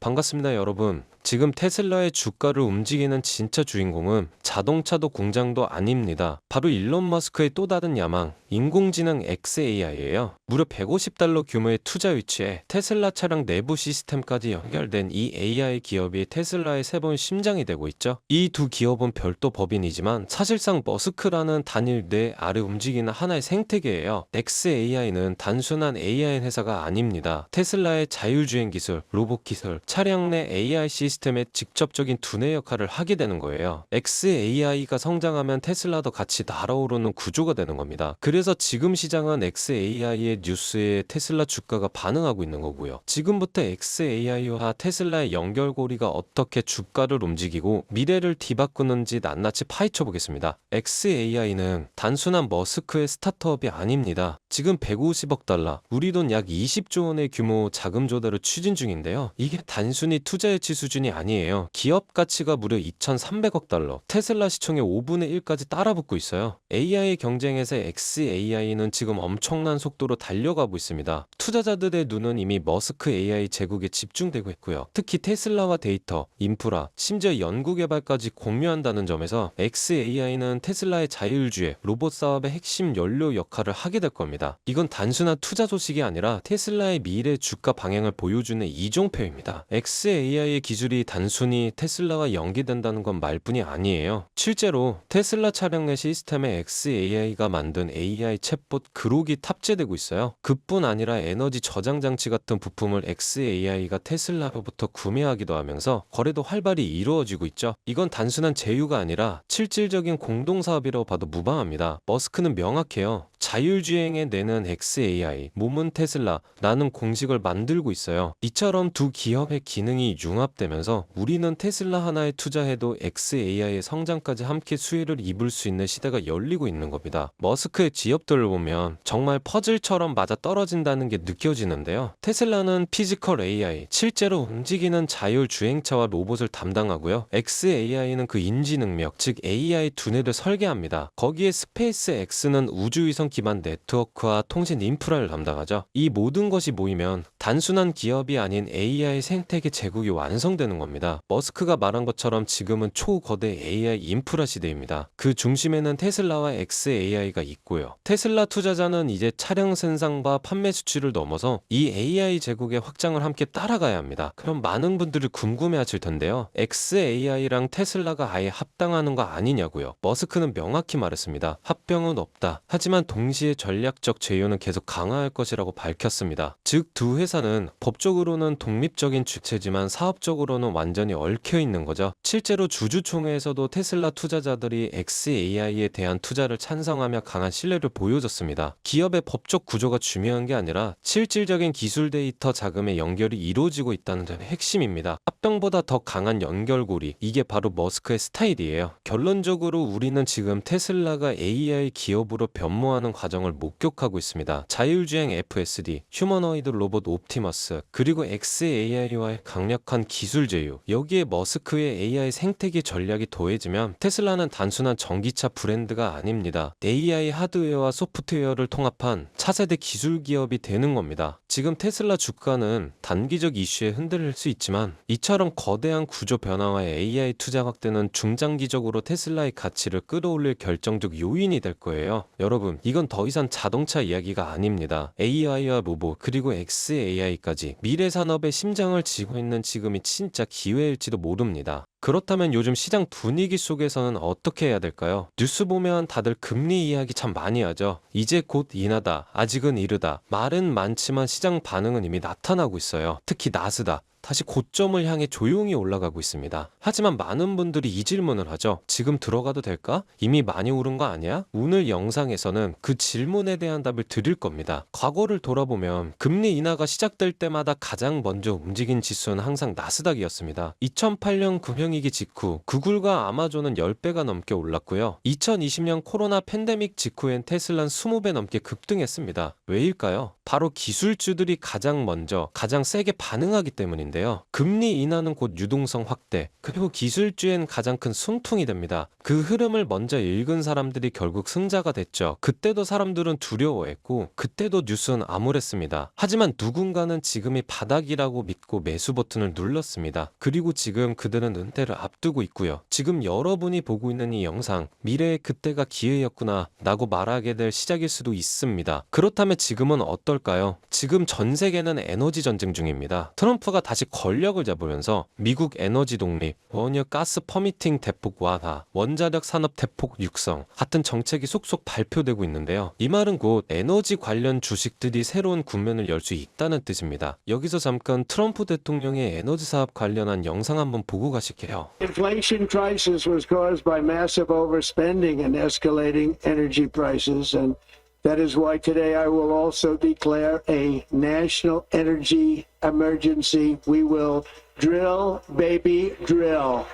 반갑습니다, 여러분. 지금 테슬라의 주가를 움직이는 진짜 주인공은 자동차도 공장도 아닙니다. 바로 일론 머스크의 또 다른 야망, 인공지능 XAI예요. 무려 $150 규모의 투자 위치에 테슬라 차량 내부 시스템까지 연결된 이 AI 기업이 테슬라의 새로운 심장이 되고 있죠. 이 두 기업은 별도 법인이지만 사실상 머스크라는 단일 뇌 아래 움직이는 하나의 생태계예요. XAI는 단순한 AI 회사가 아닙니다. 테슬라의 자율주행 기술, 로봇 기술, 차량 내 AI 시스템의 직접적인 두뇌 역할을 하게 되는 거예요. XAI가 성장하면 테슬라도 같이 날아오르는 구조가 되는 겁니다. 그래서 지금 시장은 XAI의 뉴스에 테슬라 주가가 반응하고 있는 거고요. 지금부터 XAI와 테슬라의 연결고리가 어떻게 주가를 움직이고 미래를 뒤바꾸는지 낱낱이 파헤쳐 보겠습니다. XAI는 단순한 머스크의 스타트업이 아닙니다. 지금 $150억, 우리 돈 약 20조 원의 규모 자금 조달을 추진 중인데요. 이게 단순히 투자 유치 수준이 아니에요. 기업 가치가 무려 $2,300억, 테슬라 시총의 5분의 1까지 따라붙고 있어요. AI 경쟁에서 XAI는 지금 엄청난 속도로 달려가고 있습니다. 투자자들의 눈은 이미 머스크 AI 제국에 집중되고 있고요. 특히 테슬라와 데이터, 인프라, 심지어 연구개발까지 공유한다는 점에서 XAI는 테슬라의 자율주행, 로봇 사업의 핵심 연료 역할을 하게 될 겁니다. 이건 단순한 투자 소식이 아니라 테슬라의 미래 주가 방향을 보여주는 이종표입니다. XAI의 기술이 단순히 테슬라와 연계된다는 건 말뿐이 아니에요. 실제로 테슬라 차량 내 시스템에 XAI가 만든 AI 챗봇 그록이 탑재되고 있어요. 그뿐 아니라 에너지 저장 장치 같은 부품을 XAI가 테슬라로부터 구매하기도 하면서 거래도 활발히 이루어지고 있죠. 이건 단순한 제휴가 아니라 실질적인 공동사업이라고 봐도 무방합니다. 머스크는 명확해요. 자율주행에 내는 XAI, 몸은 테슬라, 라는 공식을 만들고 있어요. 이처럼 두 기업의 기능이 융합되면서 우리는 테슬라 하나에 투자해도 XAI의 성장까지 함께 수혜를 입을 수 있는 시대가 열리고 있는 겁니다. 머스크의 지엽들을 보면 정말 퍼즐처럼 맞아 떨어진다는 게 느껴지는데요. 테슬라는 피지컬 AI, 실제로 움직이는 자율주행차와 로봇을 담당하고요. XAI는 그 인지 능력, 즉 AI 두뇌를 설계합니다. 거기에 스페이스 X는 우주위성 기반 네트워크와 통신 인프라를 담당하죠. 이 모든 것이 모이면 단순한 기업이 아닌 AI 생태계 제국이 완성되는 겁니다. 머스크가 말한 것처럼 지금은 초거대 AI 인프라 시대입니다. 그 중심에는 테슬라와 XAI가 있고요. 테슬라 투자자는 이제 차량 생산과 판매 수출을 넘어서 이 AI 제국의 확장을 함께 따라가야 합니다. 그럼 많은 분들이 궁금해하실 텐데요. XAI랑 테슬라가 아예 합당하는 거 아니냐고요. 머스크는 명확히 말했습니다. 합병은 없다. 하지만 동시에 전략적 제휴는 계속 강화할 것이라고 밝혔습니다. 즉 두 회사는 법적으로는 독립적인 주체지만 사업적으로는 완전히 얽혀 있는 거죠. 실제로 주주총회에서도 테슬라 투자자들이 XAI에 대한 투자를 찬성하며 강한 신뢰를 보여줬습니다. 기업의 법적 구조가 중요한 게 아니라 실질적인 기술 데이터 자금의 연결이 이루어지고 있다는 점이 핵심입니다. 합병보다 더 강한 연결고리, 이게 바로 머스크의 스타일이에요. 결론적으로 우리는 지금 테슬라가 AI 기업으로 변모하는 과정을 목격하고 있습니다. 자율주행 FSD, 휴머노이드 로봇 옵티머스, 그리고 XAI와의 강력한 기술 제휴, 여기에 머스크의 AI 생태계 전략이 더해지면 테슬라는 단순한 전기차 브랜드가 아닙니다. AI 하드웨어와 소프트웨어를 통합한 차세대 기술 기업이 되는 겁니다. 지금 테슬라 주가는 단기적 이슈에 흔들릴 수 있지만 이처럼 거대한 구조 변화와 AI 투자 확대는 중장기적으로 테슬라의 가치를 끌어올릴 결정적 요인이 될 거예요. 여러분, 이건 더 이상 자동차 이야기가 아닙니다. AI와 로봇, 그리고 XAI까지 미래 산업의 심장을 쥐고 있는 지금이 진짜 기회일지도 모릅니다. 그렇다면 요즘 시장 분위기 속에서는 어떻게 해야 될까요? 뉴스 보면 다들 금리 이야기 참 많이 하죠. 이제 곧 인하다, 아직은 이르다. 말은 많지만 시장 반응은 이미 나타나고 있어요. 특히 나스닥. 다시 고점을 향해 조용히 올라가고 있습니다. 하지만 많은 분들이 이 질문을 하죠. 지금 들어가도 될까? 이미 많이 오른 거 아니야? 오늘 영상에서는 그 질문에 대한 답을 드릴 겁니다. 과거를 돌아보면 금리 인하가 시작될 때마다 가장 먼저 움직인 지수는 항상 나스닥이었습니다. 2008년 금융위기 직후 구글과 아마존은 10배가 넘게 올랐고요. 2020년 코로나 팬데믹 직후엔 테슬라는 20배 넘게 급등했습니다. 왜일까요? 바로 기술주들이 가장 먼저 가장 세게 반응하기 때문인데 인데요. 금리 인하는 곧 유동성 확대, 그리고 기술주엔 가장 큰 숨통이 됩니다. 그 흐름을 먼저 읽은 사람들이 결국 승자가 됐죠. 그때도 사람들은 두려워했고 그때도 뉴스는 암울했습니다. 하지만 누군가는 지금이 바닥이라고 믿고 매수 버튼을 눌렀습니다. 그리고 지금 그들은 은퇴를 앞두고 있고요. 지금 여러분이 보고 있는 이 영상, 미래의 그때가 기회였구나 라고 말하게 될 시작일 수도 있습니다. 그렇다면 지금은 어떨까요? 지금 전 세계는 에너지 전쟁 중입니다. 트럼프가 다시 권력을 잡으면서 미국 에너지 독립, 원유 가스 퍼미팅 대폭 완화, 원자력 산업 대폭 육성 같은 정책이 속속 발표되고 있는데요. 이 말은 곧 에너지 관련 주식들이 새로운 국면을 열 수 있다는 뜻입니다. 여기서 잠깐 트럼프 대통령의 에너지 사업 관련한 영상 한번 보고 가실게요. Inflation crisis was caused by massive overspending and escalating energy prices, and that is why today I will also declare a national energy emergency. We will drill, baby, drill.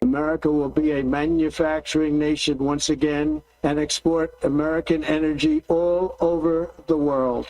America will be a manufacturing nation once again and export American energy all over the world.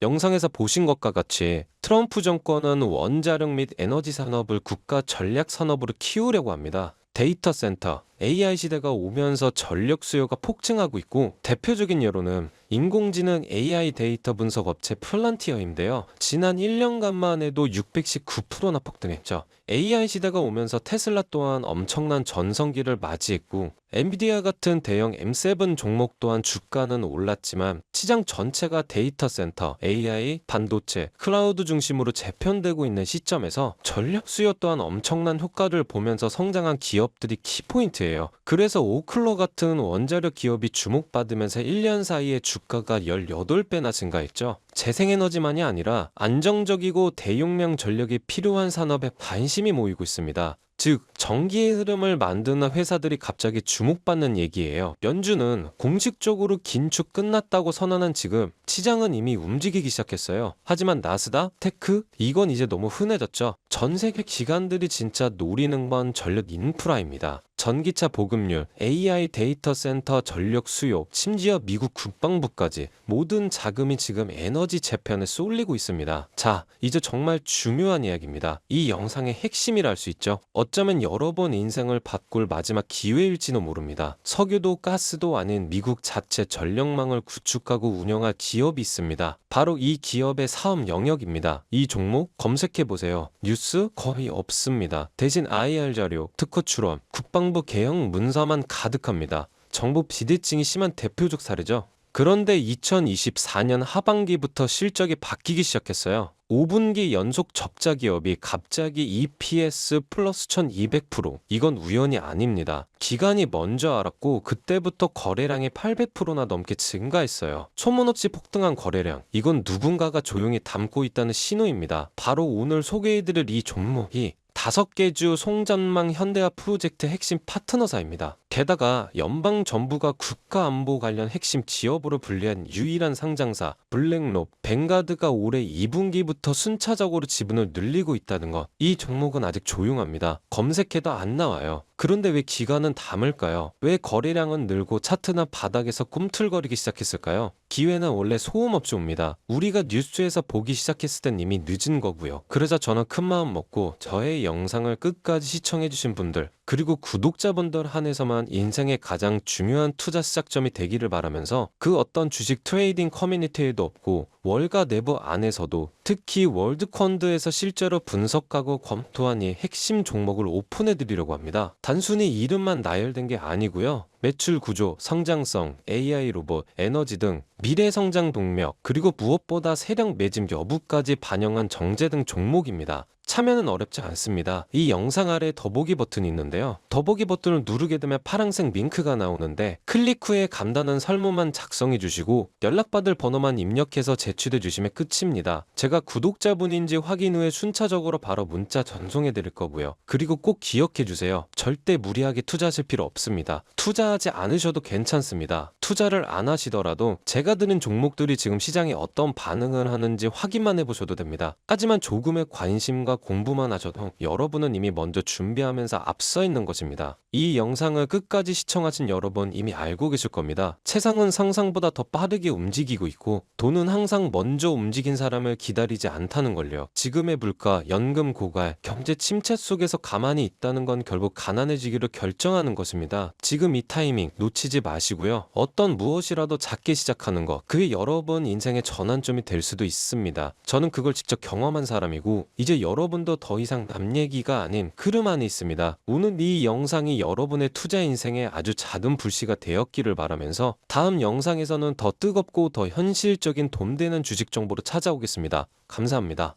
영상에서 보신 것과 같이 트럼프 정권은 원자력 및 에너지 산업을 국가 전략 산업으로 키우려고 합니다. 데이터 센터, AI 시대가 오면서 전력 수요가 폭증하고 있고 대표적인 예로는 인공지능 AI 데이터 분석 업체 플란티어인데요. 지난 1년간만 해도 619%나 폭등했죠. AI 시대가 오면서 테슬라 또한 엄청난 전성기를 맞이했고 엔비디아 같은 대형 M7 종목 또한 주가는 올랐지만 시장 전체가 데이터 센터, AI, 반도체, 클라우드 중심으로 재편되고 있는 시점에서 전력 수요 또한 엄청난 효과를 보면서 성장한 기업들이 키포인트예요. 그래서 오클러 같은 원자력 기업이 주목받으면서 1년 사이에 주가가 18배나 증가했죠. 재생에너지만이 아니라 안정적이고 대용량 전력이 필요한 산업에 관심이 모이고 있습니다. 즉 전기의 흐름을 만드는 회사들이 갑자기 주목받는 얘기예요. 연준은 공식적으로 긴축 끝났다고 선언한 지금 시장은 이미 움직이기 시작했어요. 하지만 나스닥, 테크 이건 이제 너무 흔해졌죠. 전 세계 기관들이 진짜 노리는 건 전력 인프라입니다. 전기차 보급률, AI 데이터 센터 전력 수요, 심지어 미국 국방부까지 모든 자금이 지금 에너지 재편에 쏠리고 있습니다. 자, 이제 정말 중요한 이야기입니다. 이 영상의 핵심이라 할 수 있죠. 어쩌면 여러분 인생을 바꿀 마지막 기회일지도 모릅니다. 석유도 가스도 아닌 미국 자체 전력망을 구축하고 운영할 기업이 있습니다. 바로 이 기업의 사업 영역입니다. 이 종목 검색해보세요. 뉴스 거의 없습니다. 대신 IR 자료, 특허 출원, 국방부 개혁 문서만 가득합니다. 정보 비대칭이 심한 대표적 사례죠. 그런데 2024년 하반기부터 실적이 바뀌기 시작했어요. 5분기 연속 적자 기업이 갑자기 EPS 플러스 1200%. 이건 우연이 아닙니다. 기관이 먼저 알았고 그때부터 거래량이 800%나 넘게 증가했어요. 소문 없이 폭등한 거래량. 이건 누군가가 조용히 담고 있다는 신호입니다. 바로 오늘 소개해드릴 이 종목이 5개 주 송전망 현대화 프로젝트 핵심 파트너사입니다. 게다가 연방정부가 국가안보 관련 핵심 기업으로 분류한 유일한 상장사 블랙록, 뱅가드가 올해 2분기부터 순차적으로 지분을 늘리고 있다는 것. 이 종목은 아직 조용합니다. 검색해도 안 나와요. 그런데 왜 기관은 담을까요? 왜 거래량은 늘고 차트나 바닥에서 꿈틀거리기 시작했을까요? 기회는 원래 소음없이 옵니다. 우리가 뉴스에서 보기 시작했을 땐 이미 늦은 거고요. 그래서 저는 큰 마음 먹고 저의 영상을 끝까지 시청해주신 분들 그리고 구독자분들 한해서만 인생의 가장 중요한 투자 시작점이 되기를 바라면서 그 어떤 주식 트레이딩 커뮤니티에도 없고 월가 내부 안에서도 특히 월드펀드에서 실제로 분석하고 검토한 이 핵심 종목을 오픈해드리려고 합니다. 단순히 이름만 나열된 게 아니고요. 매출 구조, 성장성, AI 로봇, 에너지 등 미래 성장 동력, 그리고 무엇보다 세력 매집 여부까지 반영한 정제 등 종목입니다. 참여는 어렵지 않습니다. 이 영상 아래 더보기 버튼이 있는데요. 더보기 버튼을 누르게 되면 파란색 링크가 나오는데 클릭 후에 간단한 설문만 작성해 주시고 연락받을 번호만 입력해서 제출해 주시면 끝입니다. 제가 구독자분인지 확인 후에 순차적으로 바로 문자 전송해 드릴 거고요. 그리고 꼭 기억해 주세요. 절대 무리하게 투자하실 필요 없습니다. 투자하지 않으셔도 괜찮습니다. 투자를 안 하시더라도 제가 드는 종목들이 지금 시장에 어떤 반응을 하는지 확인만 해보셔도 됩니다. 하지만 조금의 관심과 공부만 하셔도 여러분은 이미 먼저 준비하면서 앞서 있는 것입니다. 이 영상을 끝까지 시청하신 여러분 이미 알고 계실 겁니다. 세상은 상상보다 더 빠르게 움직이고 있고 돈은 항상 먼저 움직인 사람을 기다리지 않다는 걸요. 지금의 물가, 연금 고갈, 경제 침체 속에서 가만히 있다는 건 결국 가난해지기로 결정하는 것입니다. 지금 이 타이밍 놓치지 마시고요. 어떤 무엇이라도 작게 시작하는 것, 그게 여러분 인생의 전환점이 될 수도 있습니다. 저는 그걸 직접 경험한 사람이고 이제 여러분도 더 이상 남 얘기가 아닌 흐름 안에 있습니다. 오늘 이 영상이 여러분의 투자 인생에 아주 작은 불씨가 되었기를 바라면서 다음 영상에서는 더 뜨겁고 더 현실적인 돈 되는 주식 정보로 찾아오겠습니다. 감사합니다.